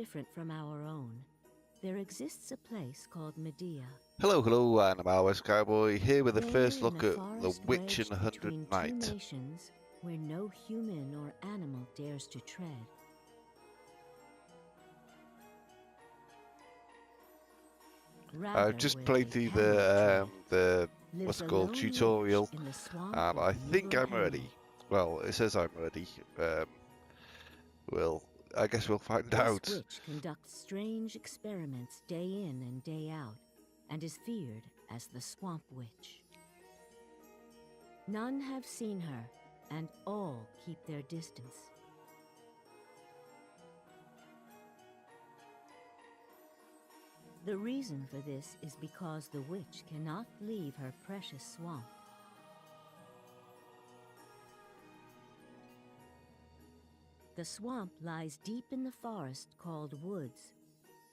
different from our own. There exists a place called Medea. Hello, hello, and I'm MildWestCowboy here with the There first in look at The forest Witch in wedged the Hundredth between Night. two nations, where no human or animal dares to tread. I've just played through the what's it called, tutorial, and I think I'm ready. Well, it says I'm ready. I guess we'll find out. This witch conducts strange experiments day in and day out, and is feared as the Swamp Witch. None have seen her, and all keep their distance. The reason for this is because the witch cannot leave her precious swamp. The swamp lies deep in the forest called woods,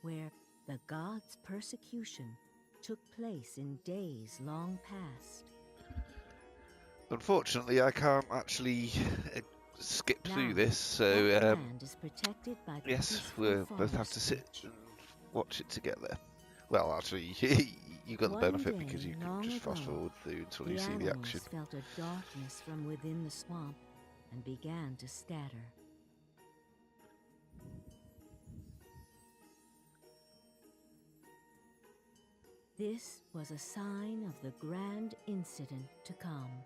where the gods' persecution took place in days long past. Unfortunately, I can't actually skip through this, so land is protected by the yes, we'll both have to sit and watch it together. Well, actually, you got the benefit because you can just fast forward through until you see the action. The animals felt a darkness from within the swamp and began to scatter. This was a sign of the grand incident to come.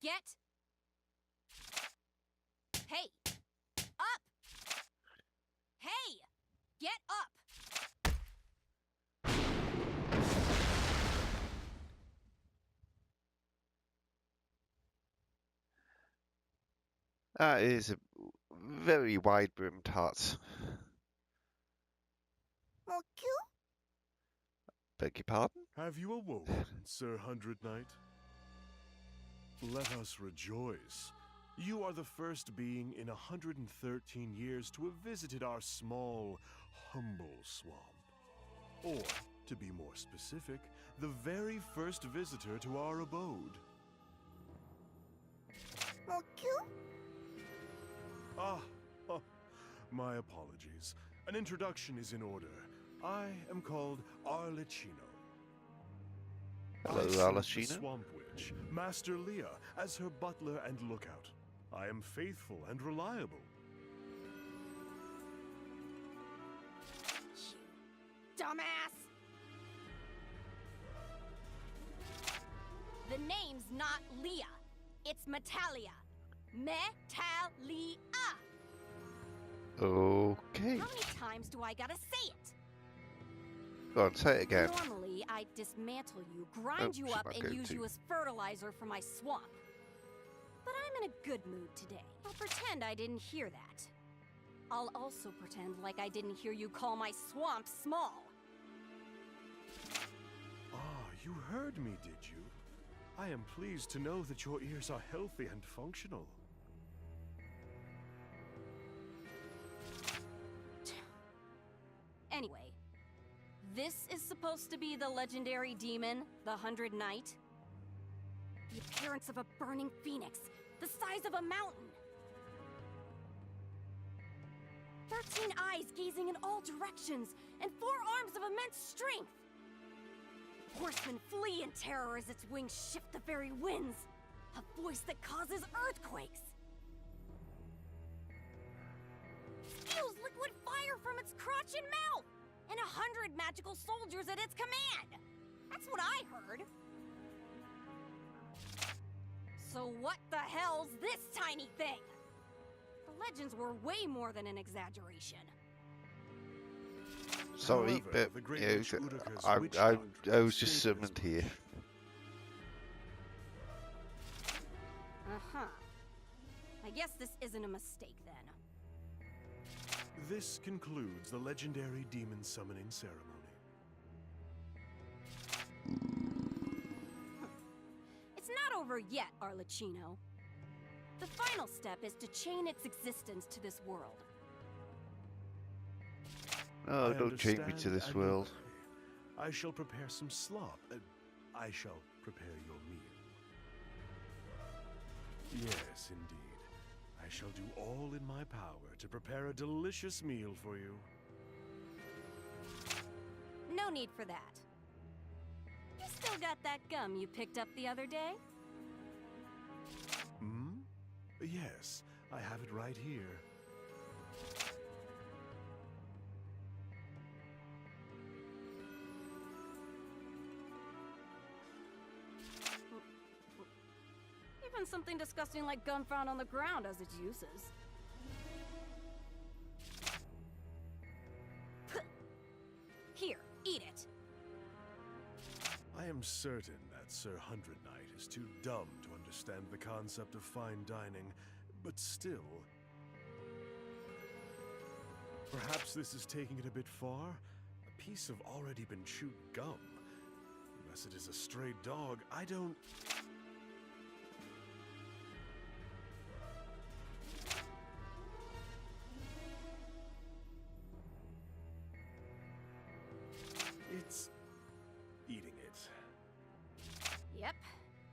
Get! Hey! Up! Hey! Get up! That is a very wide-brimmed hat. Beg your pardon? Have you awoken, Sir Hundred Knight? Let us rejoice. You are the first being in 113 years to have visited our small, humble swamp. Or, to be more specific, the very first visitor to our abode. My apologies. An introduction is in order. I am called Arlecchino. Hello, I serve the Arlecchino. Swamp Witch, Master Leah, as her butler and lookout. I am faithful and reliable. Dumbass! The name's not Leah. It's Metalia. Metalia! Okay. How many times do I gotta say it? Go on, say it again. Normally, I'd dismantle you, grind you up, and use you as fertilizer for my swamp. But I'm in a good mood today. I'll pretend I didn't hear that. I'll also pretend like I didn't hear you call my swamp small. Ah, you heard me, did you? I am pleased to know that your ears are healthy and functional. Anyway, this is supposed to be the legendary demon, the 100 Knight. The appearance of a burning phoenix, the size of a mountain. 13 eyes gazing in all directions, and 4 arms of immense strength. Horsemen flee in terror as its wings shift the very winds. A voice that causes earthquakes. Spews liquid fire from its crotch and mouth. And 100 magical soldiers at its command. That's what I heard. So what the hell's this tiny thing? The legends were way more than an exaggeration. Sorry, However, but the great you know, witch Udica's I witch was doctrine just stated as summoned here. Uh-huh. I guess this isn't a mistake then. This concludes the legendary demon summoning ceremony. It's not over yet, Arlecchino. The final step is to chain its existence to this world. Oh, I don't chain me to understand this and world. agree. I shall prepare some slop. I shall prepare your meal. Yes, indeed. I shall do all in my power to prepare a delicious meal for you. No need for that. You still got that gum you picked up the other day? Hmm? Yes, I have it right here. Even something disgusting like gum found on the ground has its uses. Here, eat it. I am certain that Sir Hundred Knight is too dumb to understand the concept of fine dining, but still. Perhaps this is taking it a bit far? A piece of already been chewed gum. Unless it is a stray dog, I don't... It's eating it. Yep,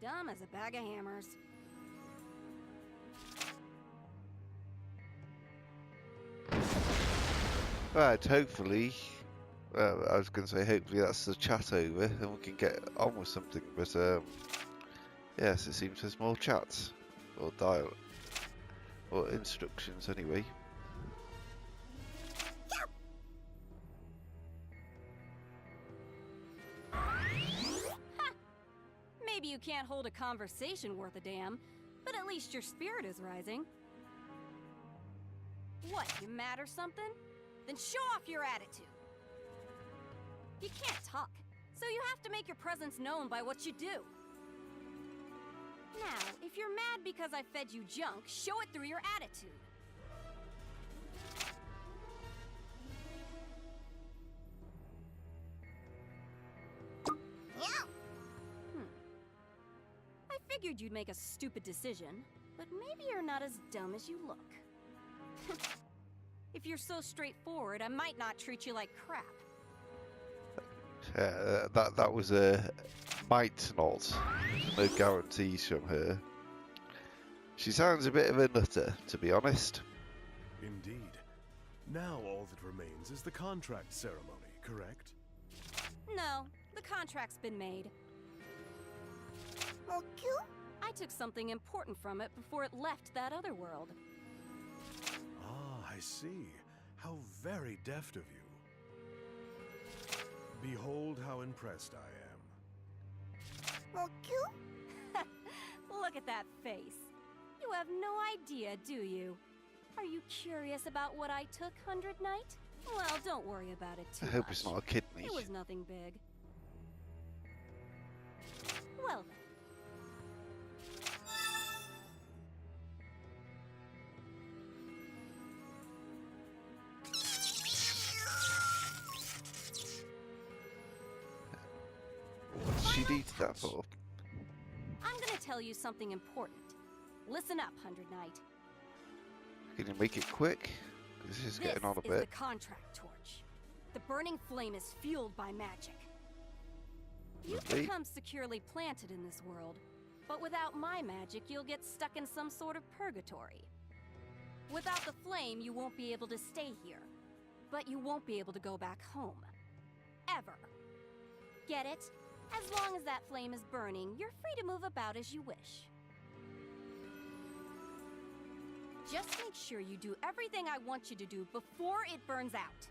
dumb as a bag of hammers. Right, hopefully, I was going to say hopefully that's the chat over and we can get on with something, but yes, it seems there's more chats, or dial, or instructions anyway. Maybe you can't hold a conversation worth a damn, but at least your spirit is rising. What, you mad or something? Then show off your attitude. You can't talk, so you have to make your presence known by what you do. Now, if you're mad because I fed you junk, show it through your attitude. I figured you'd make a stupid decision, but maybe you're not as dumb as you look. If you're so straightforward, I might not treat you like crap. That was a might not. No guarantees from her. She sounds a bit of a nutter, to be honest. Indeed. Now all that remains is the contract ceremony, correct? No, the contract's been made. I took something important from it before it left that other world. Ah, I see. How very deft of you. Behold how impressed I am. Look at that face. You have no idea, do you? Are you curious about what I took, Hundred Knight? Well, don't worry about it too I hope much. it's not a kidney. It was nothing big. Well then. What's she need that for? I'm gonna tell you something important. Listen up, Hundred Knight. Can you make it quick? This is getting on a This is bit. the contract torch. The burning flame is fueled by magic. You've Lovely. become securely planted in this world, but without my magic, you'll get stuck in some sort of purgatory. Without the flame, you won't be able to stay here, but you won't be able to go back home. Ever. Get it? As long as that flame is burning, you're free to move about as you wish. Just make sure you do everything I want you to do before it burns out.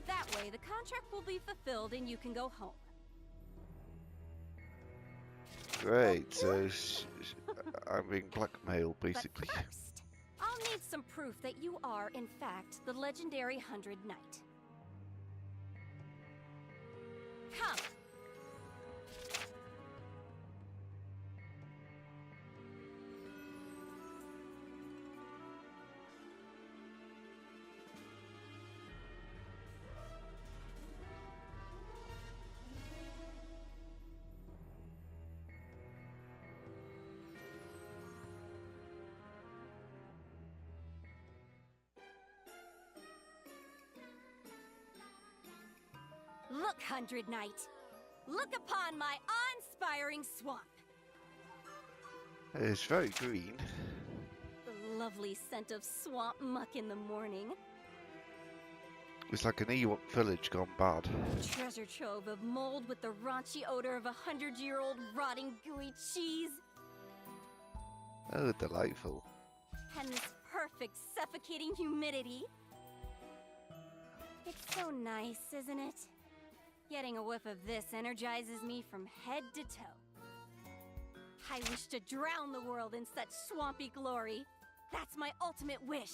That way, the contract will be fulfilled and you can go home. Great, so I'm being blackmailed, basically. But first, I'll need some proof that you are, in fact, the legendary Hundred Knight. Come! Look, Hundred Knight. Look upon my awe-inspiring swamp. It's very green. The lovely scent of swamp muck in the morning. It's like an Ewok village gone bad. Treasure trove of mold with the raunchy odor of 100-year-old rotting gooey cheese. Oh, delightful. And this perfect suffocating humidity. It's so nice, isn't it? Getting a whiff of this energizes me from head to toe. I wish to drown the world in such swampy glory. That's my ultimate wish.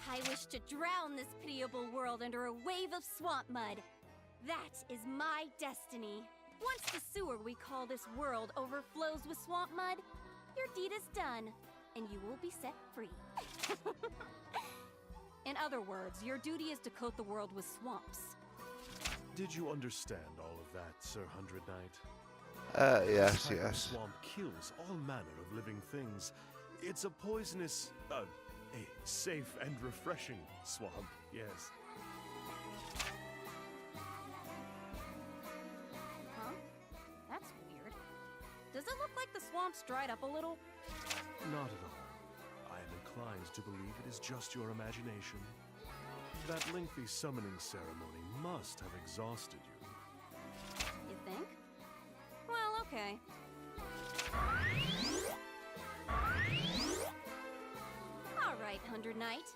I wish to drown this pitiable world under a wave of swamp mud. That is my destiny. Once the sewer we call this world overflows with swamp mud, your deed is done, and you will be set free. In other words, your duty is to coat the world with swamps. Did you understand all of that, Sir Hundred Knight? Yes, This type of yes. swamp kills all manner of living things. It's a poisonous, a safe and refreshing swamp, yes. Huh? That's weird. Does it look like the swamp's dried up a little? Not at all. I am inclined to believe it is just your imagination. That lengthy summoning ceremony must have exhausted you. You think? Well, okay. All right, Hundred Knight.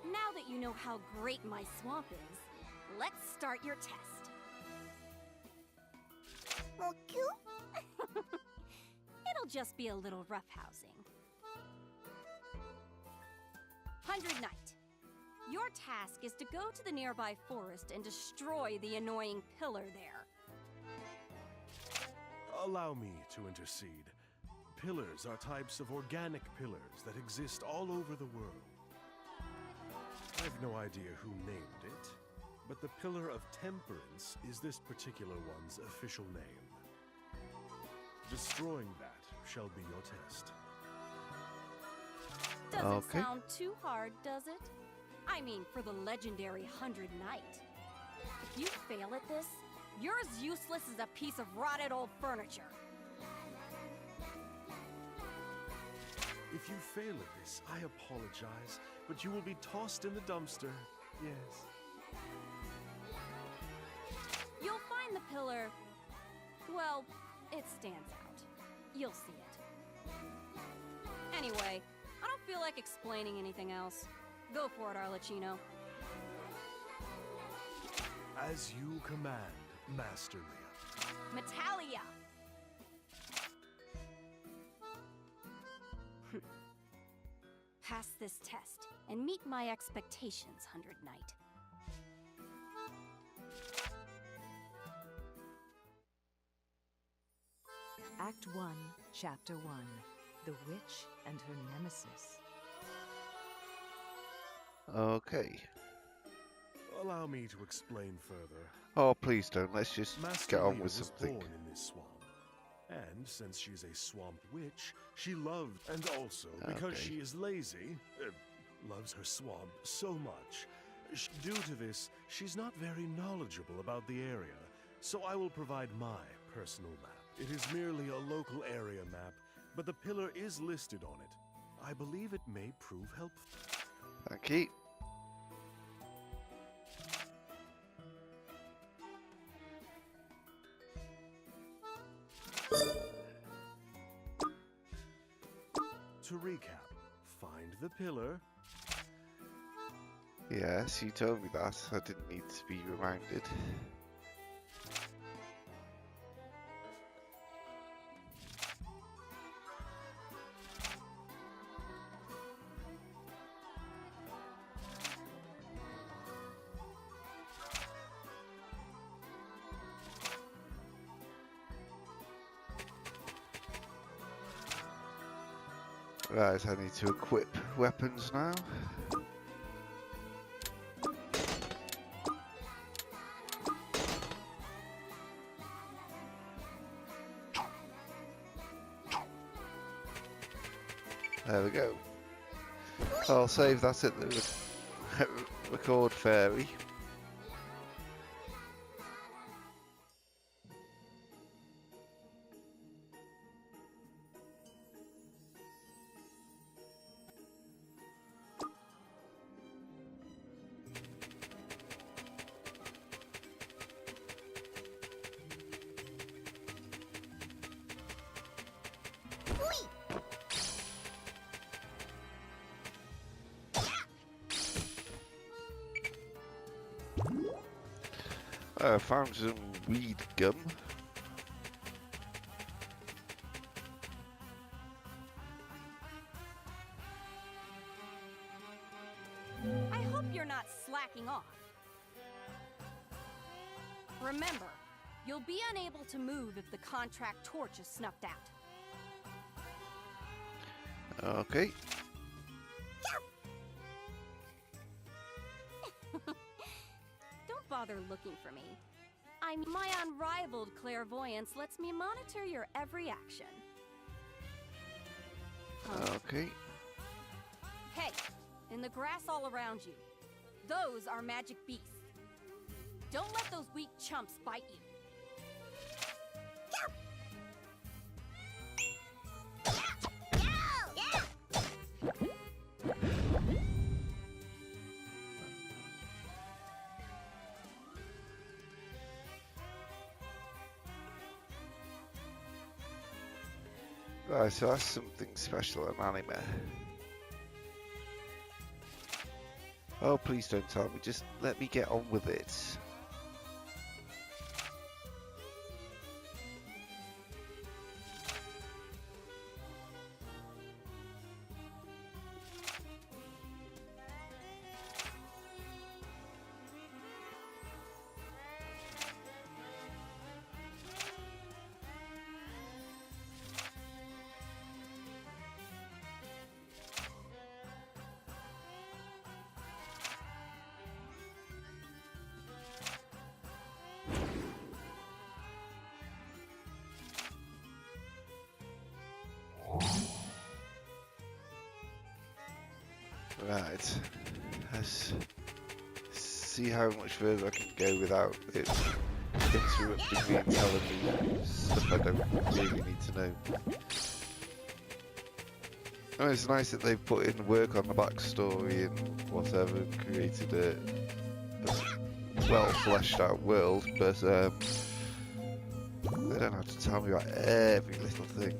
Now that you know how great my swamp is, let's start your test. It'll just be a little roughhousing. Hundred Knight, your task is to go to the nearby forest and destroy the annoying pillar there. Allow me to intercede. Pillars are types of organic pillars that exist all over the world. I've no idea who named it, but the Pillar of Temperance is this particular one's official name. Destroying that shall be your test. Doesn't Okay. sound too hard, does it? I mean, for the legendary Hundred Knight. If you fail at this, you're as useless as a piece of rotted old furniture. If you fail at this, I apologize, but you will be tossed in the dumpster. Yes. You'll find the pillar... well, it stands out. You'll see it. Anyway, I don't feel like explaining anything else. Go for it, Arlecchino. As you command, Master Leah. Metalia! Pass this test and meet my expectations, Hundred Knight. Act 1, Chapter 1. The Witch and Her Nemesis. Okay. Allow me to explain further. Oh, please don't. Let's just Master get on Leah with was something. born in this swamp. And since she's a swamp witch, she loved, and also because Okay. she is lazy, loves her swamp so much. Due to this, she's not very knowledgeable about the area, so I will provide my personal map. It is merely a local area map, but the pillar is listed on it. I believe it may prove helpful. Thank you. To recap, find the pillar, Yes, you told me that. I didn't need to be reminded. Right, I need to equip weapons now. There we go. I'll save that at the record fairy. I found some weed gum. I hope you're not slacking off. Remember, you'll be unable to move if the contract torch is snuffed out. Okay. Don't bother looking for me. My unrivaled clairvoyance lets me monitor your every action. Huh? Okay. Hey, in the grass all around you, those are magic beasts. Don't let those weak chumps bite you. Right, so that's something special in anime. Oh, please don't tell me. Just let me get on with it. Right, let's see how much further I can go without it interrupting me and telling me stuff I don't really need to know. Oh, it's nice that they've put in work on the backstory and whatever and created a well fleshed out world, but they don't have to tell me about every little thing.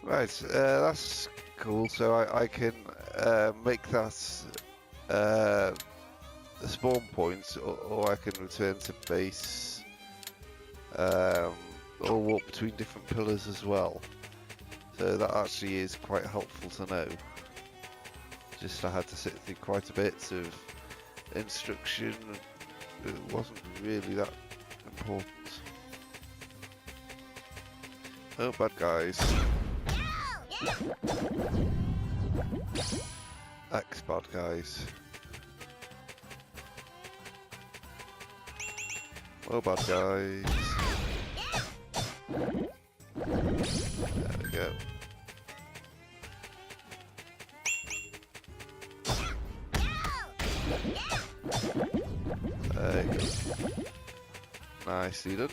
Right, that's cool. So I can make that the spawn point, or I can return to base, or walk between different pillars as well. So that actually is quite helpful to know. Just I had to sit through quite a bit of instruction. It wasn't really that important. Oh, bad guys. Ex-bad guys. Oh, bad guys. There we go. There you go. Nicely done.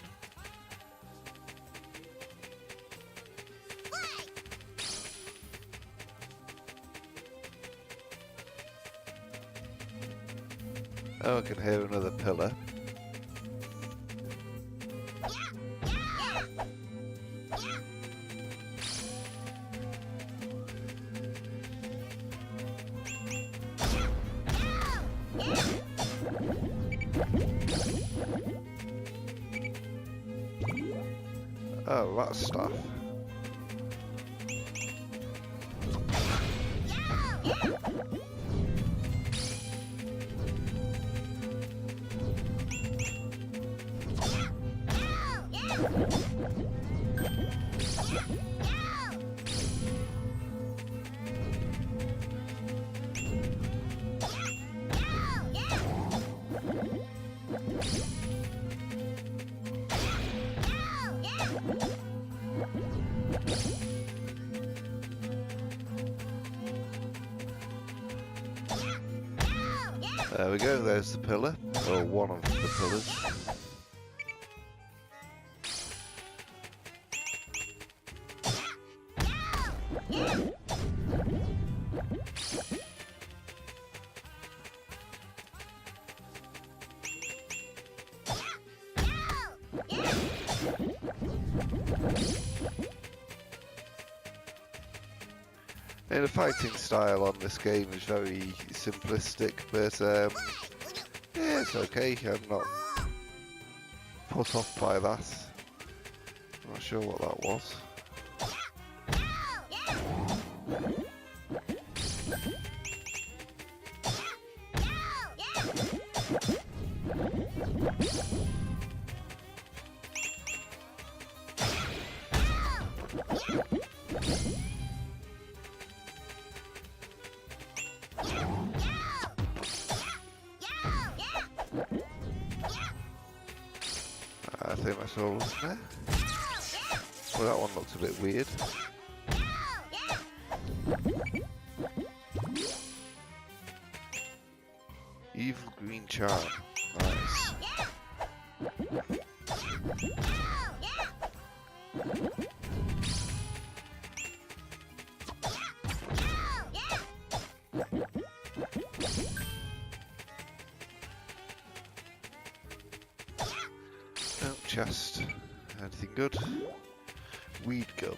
Oh, I can hear another pillar. Oh, that's stuff. There we go, there's the pillar, or one of the pillars. And the fighting style on this game is very simplistic, but yeah, it's okay. I'm not put off by that. I'm not sure what that was. I think that's all of there. Well, that one looks a bit weird. Evil green charm. Nice. Oh, chest. Anything good? Weed gum.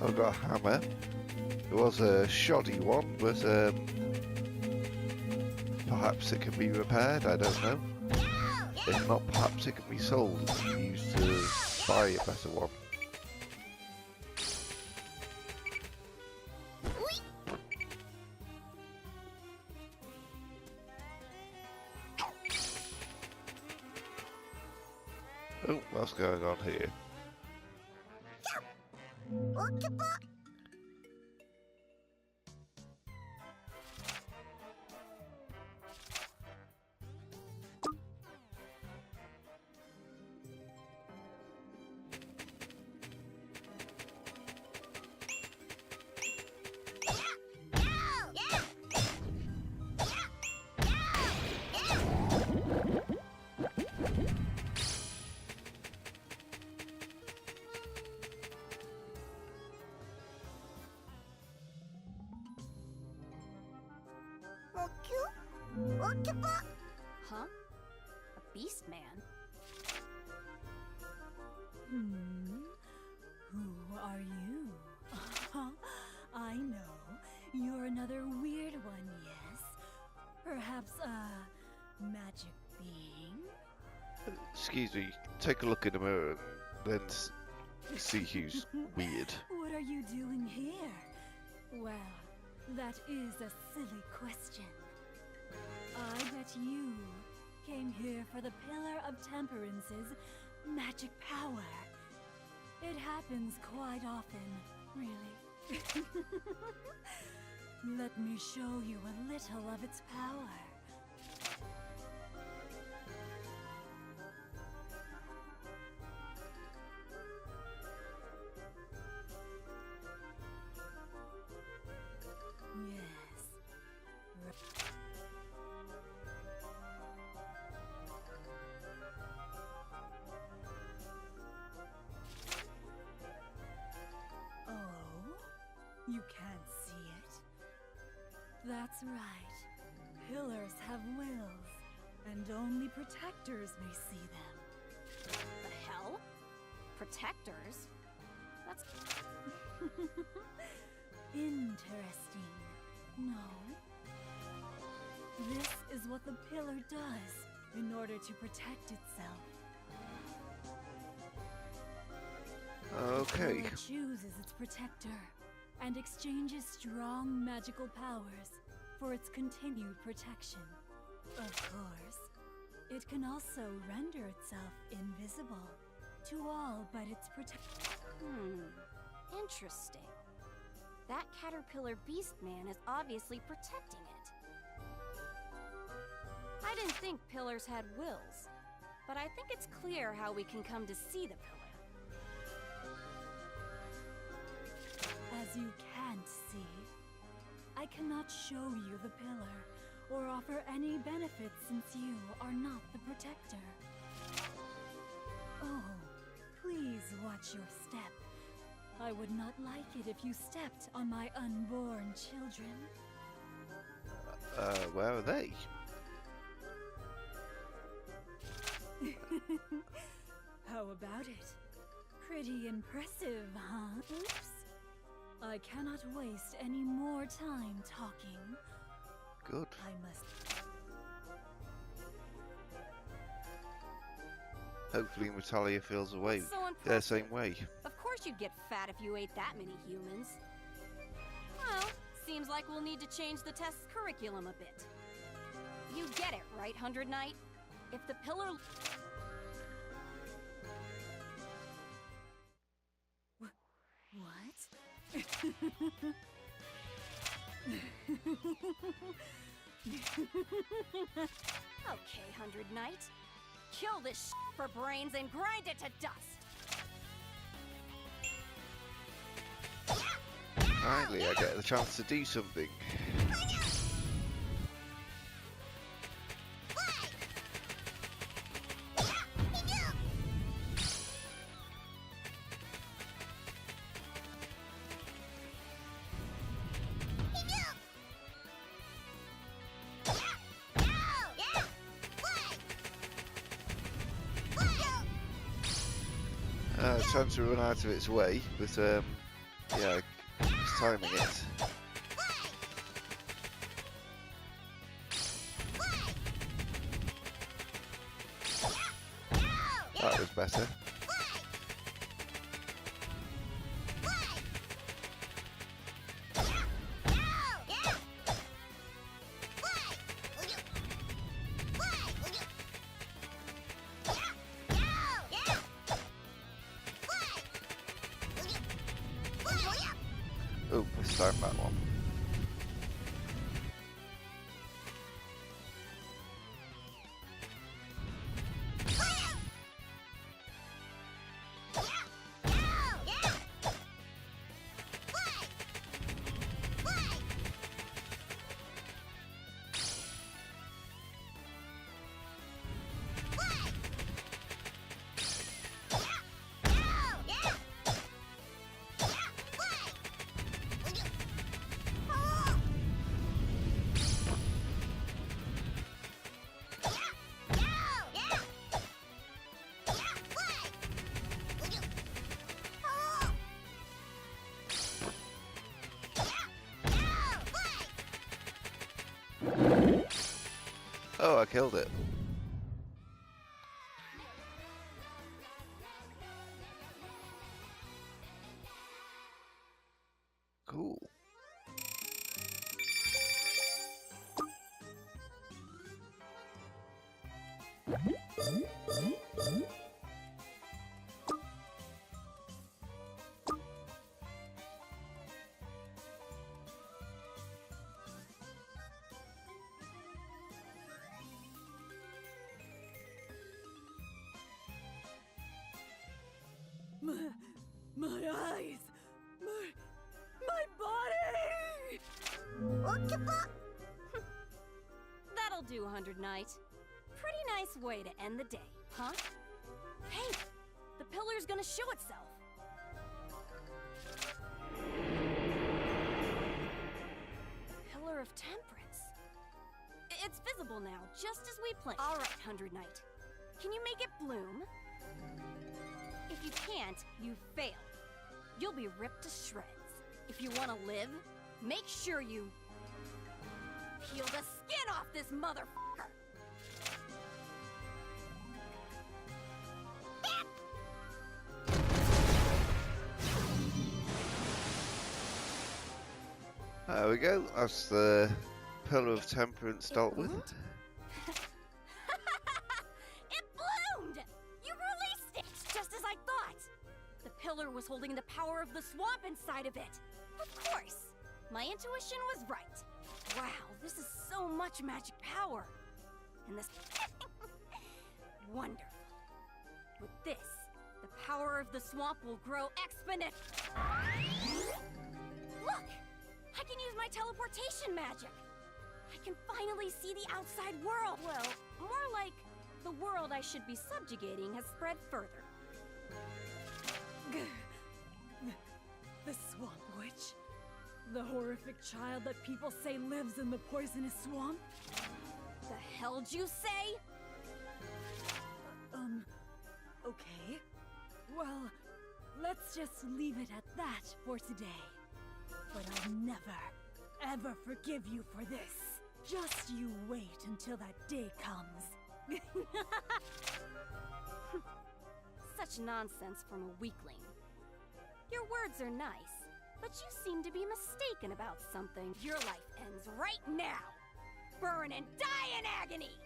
I've got a hammer. It was a shoddy one, but perhaps it can be repaired, I don't know. If not, perhaps it can be sold and used to buy a better one. Oh, what's going on here? Huh? A beast man? Who are you? I know. You're another weird one, yes? Perhaps a magic being? Excuse me, take a look in the mirror and then see who's weird. What are you doing here? Well, that is a silly question. I bet you came here for the Pillar of Temperance's magic power. It happens quite often, really. Let me show you a little of its power. Yes. Oh, you can't see it? That's right. Pillars have wills, and only protectors may see them. The hell? Protectors? That's... Interesting, no? This is what the pillar does in order to protect itself. Okay. The pillar chooses its protector and exchanges strong magical powers for its continued protection. Of course, It can also render itself invisible to all but its protectors. Interesting. That caterpillar beast man is obviously protecting it. I didn't think pillars had wills, but I think it's clear how we can come to see the pillar. As you can't see, I cannot show you the pillar or offer any benefits since you are not the protector. Oh, please watch your step. I would not like it if you stepped on my unborn children. Where are they? How about it? Pretty impressive, huh? Oops. I cannot waste any more time talking. Good. I must... Hopefully Natalia feels away. So Yeah, impressive. same way. Of course you'd get fat if you ate that many humans. Well, seems like we'll need to change the test's curriculum a bit. You get it, right, 100 Knight? If the pillar... What? Okay, 100 Knight. Kill this for brains and grind it to dust. Finally, I get the chance to do something. Time to run out of its way, but yeah, it's timing it. That was better. Oh, let's start that one. Oh, I killed it. Cool. My eyes! My body! That'll do, 100 Knight. Pretty nice way to end the day, huh? Hey, the pillar's gonna show itself. Pillar of Temperance. It's visible now, just as we planned. All right, 100 Knight. Can you make it bloom? If you can't, you fail. You'll be ripped to shreds. If you want to live, make sure you peel the skin off this motherfucker. There we go. That's the Pillar of Temperance dealt with. pillar was holding the power of the swamp inside of it. Of course, my intuition was right. Wow, this is so much magic power. And this... Wonderful. With this, the power of the swamp will grow exponentially. Look! I can use my teleportation magic. I can finally see the outside world. Well, more like the world I should be subjugating has spread further. The Swamp Witch? The horrific child that people say lives in the poisonous swamp? The hell'd you say? Okay. Well, let's just leave it at that for today. But I'll never, ever forgive you for this. Just you wait until that day comes. Such nonsense from a weakling. Your words are nice, but you seem to be mistaken about something. Your life ends right now. Burn and die in agony!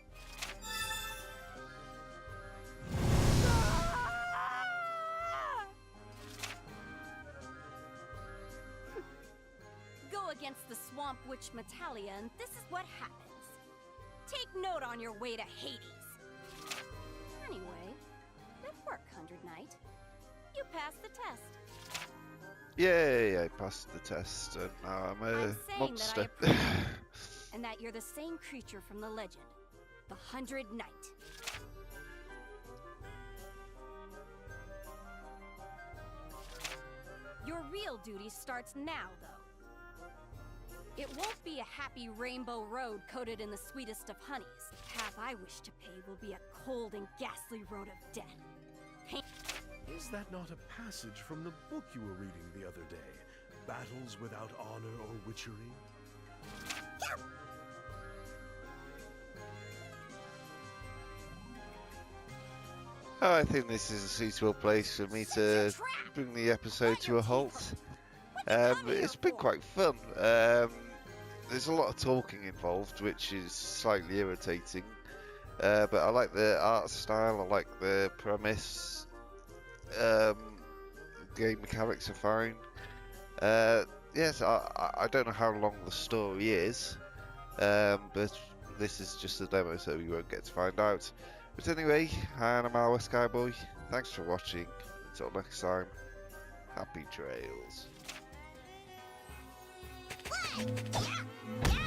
Go against the Swamp Witch Metalia, and this is what happens. Take note on your way to Hades. Anyway, good work, 100 Knight. You passed the test. Yay, I passed the test, and now I'm a monster. That I approve, and that you're the same creature from the legend, the 100 Knight. Your real duty starts now, though. It won't be a happy rainbow road coated in the sweetest of honeys. The path I wish to pave will be a cold and ghastly road of death. Is that not a passage from the book you were reading the other day? Battles without honor or witchery? Oh, I think this is a suitable place for me to bring the episode to a halt. It's been quite fun. There's a lot of talking involved, which is slightly irritating. But I like the art style, I like the premise. Game mechanics are fine. Yes, I don't know how long the story is, but this is just a demo, so we won't get to find out. But anyway, I'm MildWestCowboy. Thanks for watching. Until next time, happy trails. Yeah!